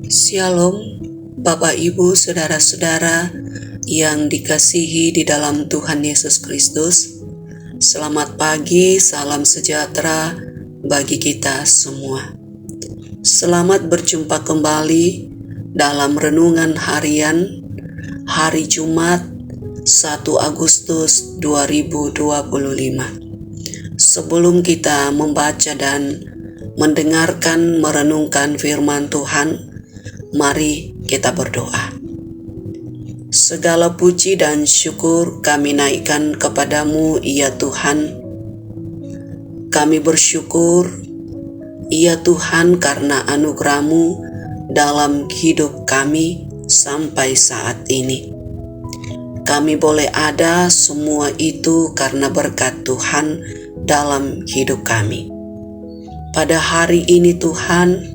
Shalom, Bapak Ibu, Saudara-saudara yang dikasihi di dalam Tuhan Yesus Kristus. Selamat pagi, salam sejahtera bagi kita semua. Selamat berjumpa kembali dalam renungan harian hari Jumat 1 Agustus 2025. Sebelum kita membaca dan mendengarkan merenungkan firman Tuhan, mari kita berdoa. Segala puji dan syukur kami naikkan kepadamu, ya Tuhan. Kami bersyukur, ya Tuhan, karena anugerah-Mu dalam hidup kami sampai saat ini. Kami boleh ada semua itu karena berkat Tuhan dalam hidup kami. Pada hari ini Tuhan,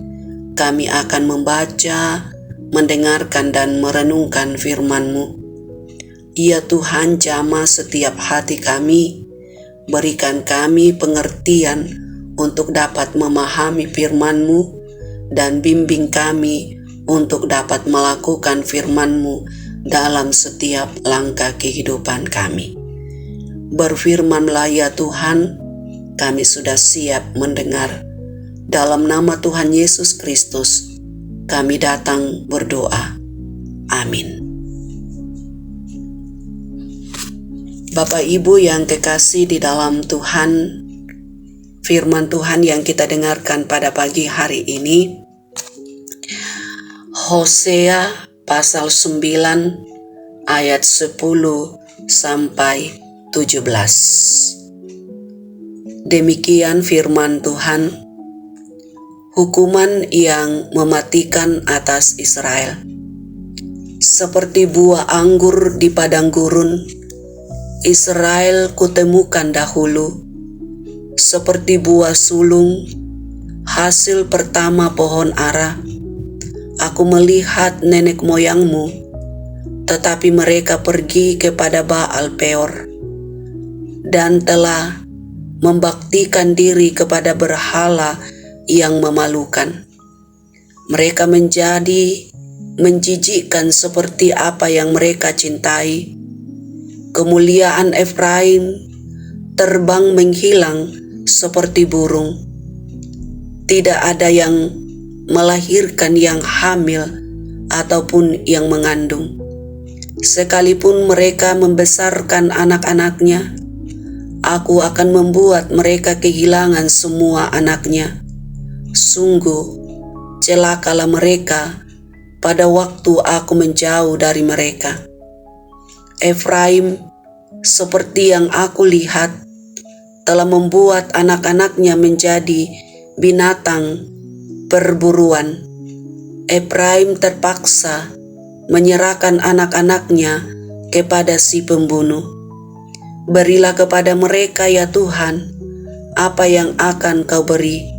kami akan membaca, mendengarkan dan merenungkan firman-Mu. Ya Tuhan, jamah setiap hati kami, berikan kami pengertian untuk dapat memahami firman-Mu dan bimbing kami untuk dapat melakukan firman-Mu dalam setiap langkah kehidupan kami. Berfirman-Lah ya Tuhan, kami sudah siap mendengar. Dalam nama Tuhan Yesus Kristus, kami datang berdoa. Amin. Bapak Ibu yang kekasih di dalam Tuhan, firman Tuhan yang kita dengarkan pada pagi hari ini, Hosea pasal 9 ayat 10 sampai 17. Demikian firman Tuhan, hukuman yang mematikan atas Israel. Seperti buah anggur di padang gurun, Israel kutemukan dahulu. Seperti buah sulung, hasil pertama pohon ara, aku melihat nenek moyangmu, tetapi mereka pergi kepada Baal Peor dan telah membaktikan diri kepada berhala yang memalukan. Mereka menjadi menjijikkan seperti apa yang mereka cintai. Kemuliaan Efraim terbang menghilang seperti burung. Tidak ada yang melahirkan yang hamil ataupun yang mengandung. Sekalipun mereka membesarkan anak-anaknya, aku akan membuat mereka kehilangan semua anaknya. Sungguh, celakalah mereka pada waktu aku menjauh dari mereka. Efraim, seperti yang aku lihat, telah membuat anak-anaknya menjadi binatang perburuan. Efraim terpaksa menyerahkan anak-anaknya kepada si pembunuh. Berilah kepada mereka, ya Tuhan, apa yang akan Kau beri.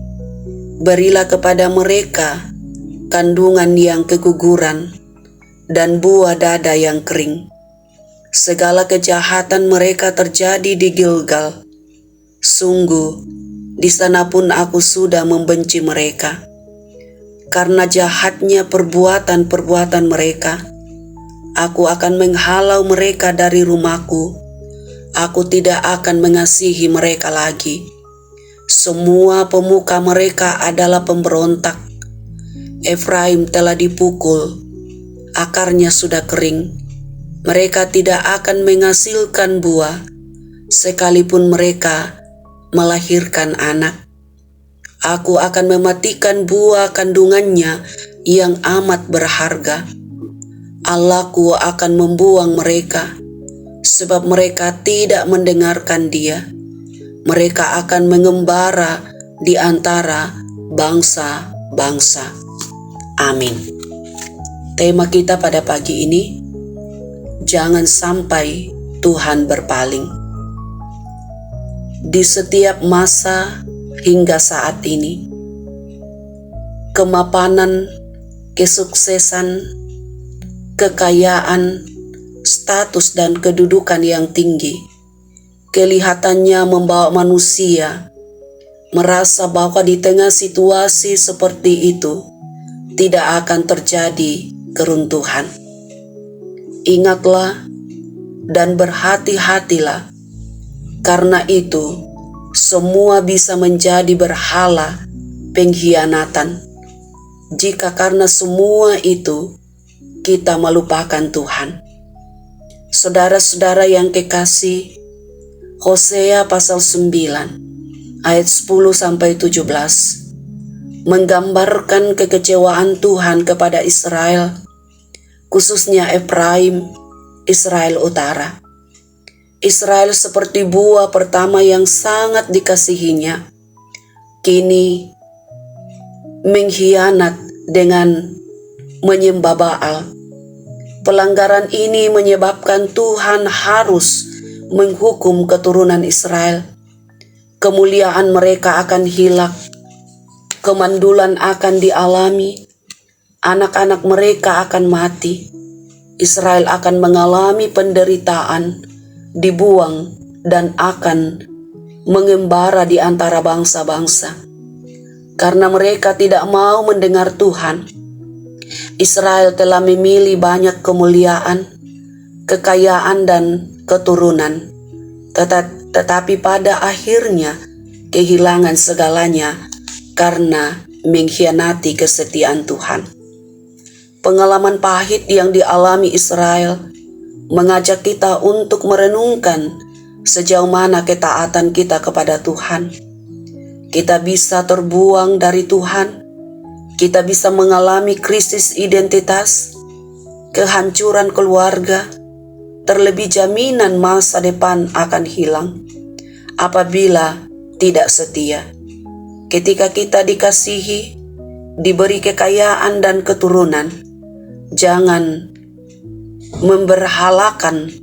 Berilah kepada mereka kandungan yang keguguran dan buah dada yang kering. Segala kejahatan mereka terjadi di Gilgal. Sungguh, di sana pun aku sudah membenci mereka. Karena jahatnya perbuatan-perbuatan mereka, aku akan menghalau mereka dari rumahku. Aku tidak akan mengasihi mereka lagi. Semua pemuka mereka adalah pemberontak. Efraim telah dipukul, akarnya sudah kering. Mereka tidak akan menghasilkan buah, sekalipun mereka melahirkan anak. Aku akan mematikan buah kandungannya yang amat berharga. Allahku akan membuang mereka, sebab mereka tidak mendengarkan Dia. Mereka akan mengembara di antara bangsa-bangsa. Amin. Tema kita pada pagi ini, jangan sampai Tuhan berpaling. Di setiap masa hingga saat ini, kemapanan, kesuksesan, kekayaan, status dan kedudukan yang tinggi kelihatannya membawa manusia merasa bahwa di tengah situasi seperti itu tidak akan terjadi keruntuhan. Ingatlah dan berhati-hatilah, karena itu semua bisa menjadi berhala pengkhianatan jika karena semua itu kita melupakan Tuhan. Saudara-saudara yang kekasih, Hosea pasal 9 ayat 10-17 menggambarkan kekecewaan Tuhan kepada Israel, khususnya Efraim, Israel Utara. Israel seperti buah pertama yang sangat dikasihinya, kini mengkhianat dengan menyembah Baal. Pelanggaran ini menyebabkan Tuhan harus menghukum keturunan Israel. Kemuliaan mereka akan hilang, kemandulan akan dialami, anak-anak mereka akan mati. Israel akan mengalami penderitaan, dibuang, dan akan mengembara di antara bangsa-bangsa. Karena mereka tidak mau mendengar Tuhan, Israel telah memilih banyak kemuliaan, kekayaan, dan keturunan. Tetapi pada akhirnya kehilangan segalanya karena mengkhianati kesetiaan Tuhan. Pengalaman pahit yang dialami Israel mengajak kita untuk merenungkan sejauh mana ketaatan kita kepada Tuhan. Kita bisa terbuang dari Tuhan, kita bisa mengalami krisis identitas, kehancuran keluarga, terlebih jaminan masa depan akan hilang apabila tidak setia. Ketika kita dikasihi, diberi kekayaan dan keturunan, jangan memberhalakan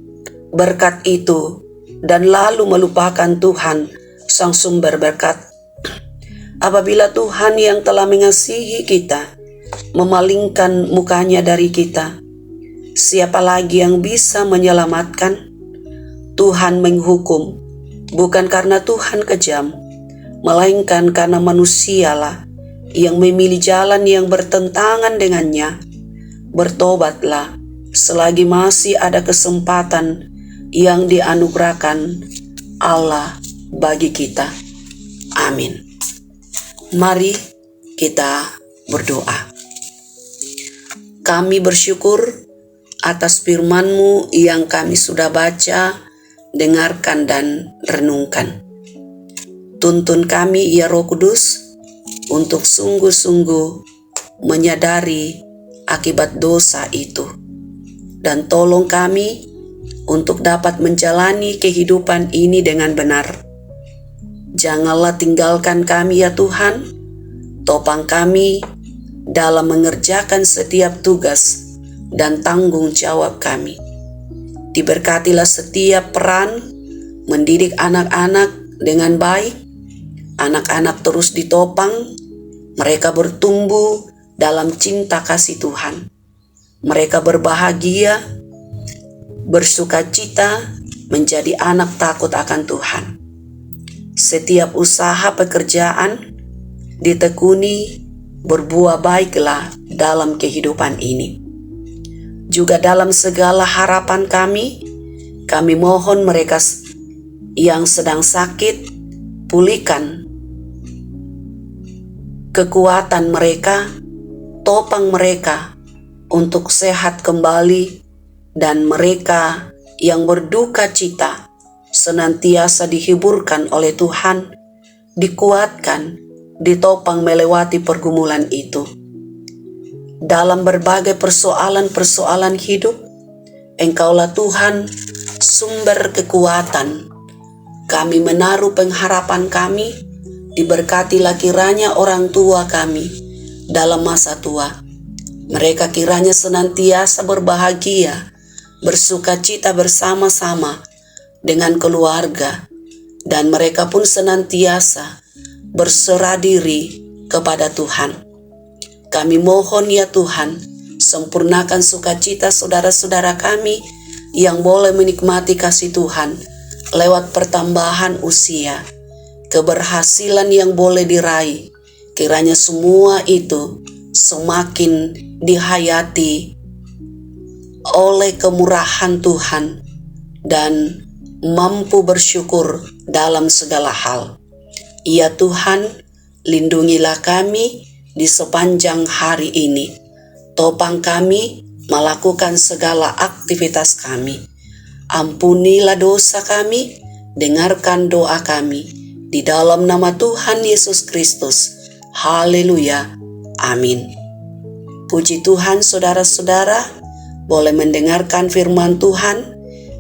berkat itu dan lalu melupakan Tuhan, sang sumber berkat. Apabila Tuhan yang telah mengasihi kita memalingkan mukanya dari kita, siapa lagi yang bisa menyelamatkan? Tuhan menghukum bukan karena Tuhan kejam, melainkan karena manusialah yang memilih jalan yang bertentangan dengannya. Bertobatlah selagi masih ada kesempatan yang dianugerahkan Allah bagi kita. Amin. Mari kita berdoa. Kami bersyukur atas firman-Mu yang kami sudah baca, dengarkan, dan renungkan. Tuntun kami, ya Roh Kudus, untuk sungguh-sungguh menyadari akibat dosa itu, dan tolong kami untuk dapat menjalani kehidupan ini dengan benar. Janganlah tinggalkan kami, ya Tuhan, topang kami dalam mengerjakan setiap tugas dan tanggung jawab kami. Diberkatilah setiap peran mendidik anak-anak dengan baik. Anak-anak terus ditopang, mereka bertumbuh dalam cinta kasih Tuhan. Mereka berbahagia, bersukacita, menjadi anak takut akan Tuhan. Setiap usaha pekerjaan ditekuni, berbuah baiklah dalam kehidupan ini. Juga dalam segala harapan kami mohon mereka yang sedang sakit, pulihkan kekuatan mereka, topang mereka untuk sehat kembali, dan mereka yang berduka cita senantiasa dihiburkan oleh Tuhan, dikuatkan, ditopang melewati pergumulan itu. Dalam berbagai persoalan-persoalan hidup, Engkaulah Tuhan, sumber kekuatan. Kami menaruh pengharapan kami, diberkatilah kiranya orang tua kami dalam masa tua. Mereka kiranya senantiasa berbahagia, bersukacita bersama-sama dengan keluarga, dan mereka pun senantiasa berserah diri kepada Tuhan. Kami mohon, ya Tuhan, sempurnakan sukacita saudara-saudara kami yang boleh menikmati kasih Tuhan lewat pertambahan usia, keberhasilan yang boleh diraih. Kiranya semua itu semakin dihayati oleh kemurahan Tuhan dan mampu bersyukur dalam segala hal. Ya Tuhan, lindungilah kami di sepanjang hari ini. Topang kami melakukan segala aktivitas kami. Ampunilah dosa kami, dengarkan doa kami. Di dalam nama Tuhan Yesus Kristus. Haleluya. Amin. Puji Tuhan, saudara-saudara, boleh mendengarkan firman Tuhan.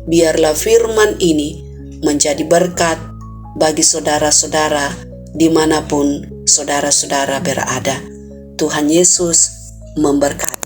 Biarlah firman ini menjadi berkat bagi saudara-saudara dimanapun saudara-saudara berada. Tuhan Yesus memberkati.